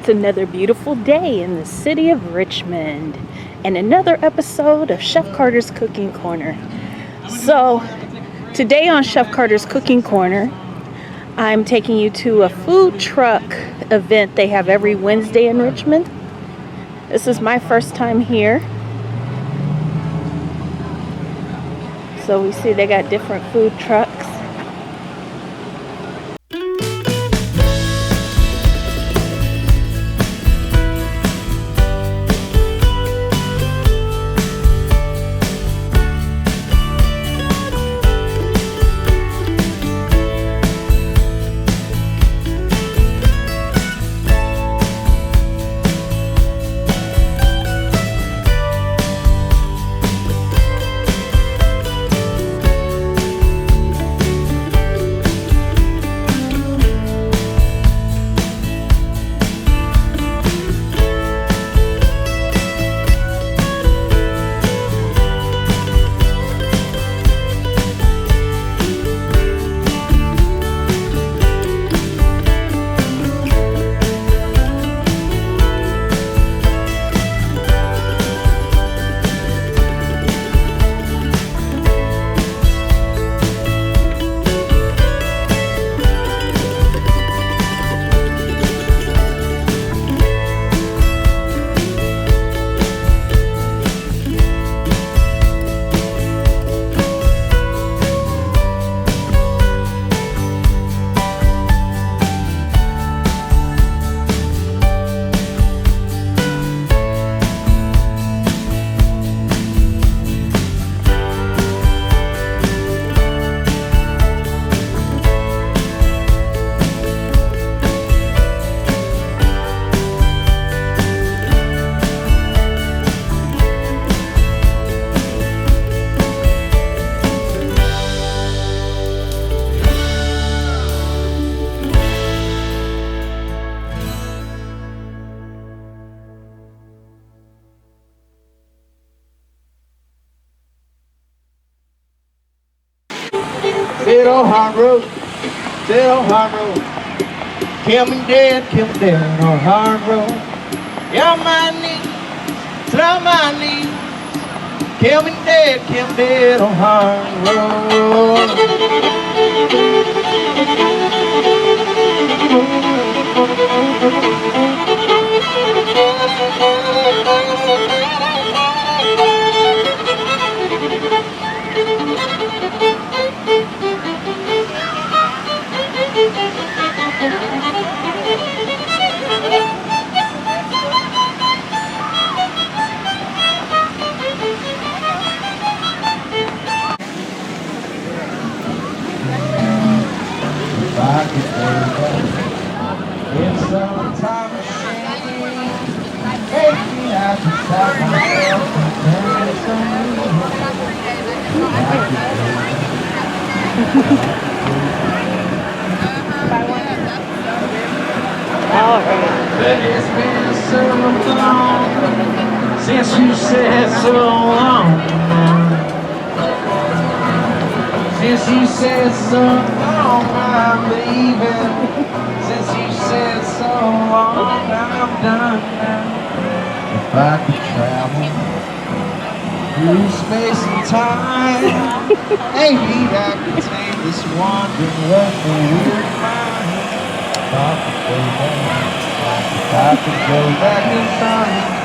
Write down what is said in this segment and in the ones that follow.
It's another beautiful day in the city of Richmond and another episode of Chef Carter's Cooking Corner. So today on Chef Carter's Cooking Corner, I'm taking you to a food truck event they have every Wednesday in Richmond. This is my first time here. So we see they got different food trucks. Sit on hard road, sit on hard road. Kill me dead on hard road. Get on my knees, sit on my knees. Kill me dead on hard road. It's some time machine. Take me out beside myself and dance on But it's been so long since you said so long. Since you said so long, I'm leaving. Since you said so long, I'm done now. If I could travel through space and time, maybe I could take this wandering with a weird mind. If I could go back in time.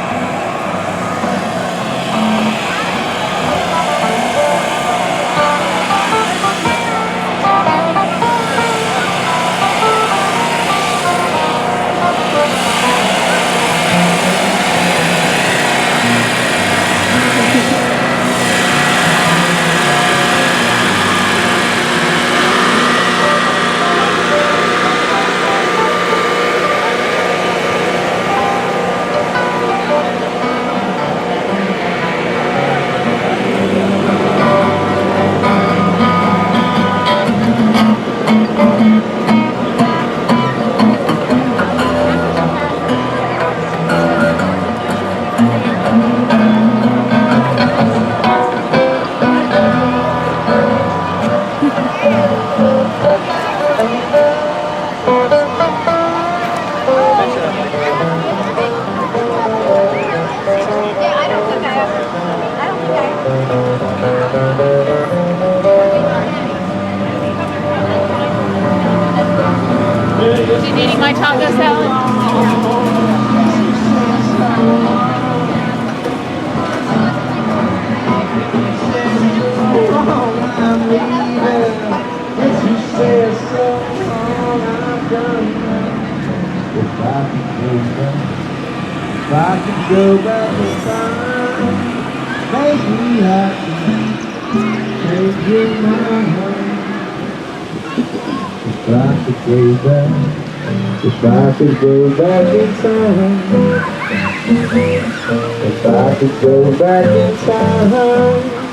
go back in time, maybe I can change your mind. If I could go back, if I could go back in time, if I could go back in time.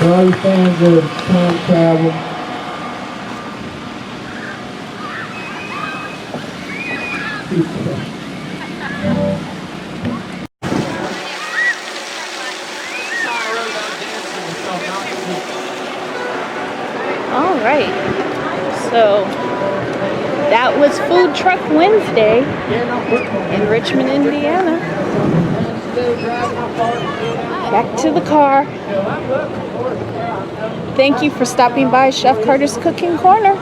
For all you fans of time travel, All right. So that was Food Truck Wednesday in Richmond, Indiana. Back to the car. Thank you for stopping by Chef Carter's Cooking Corner.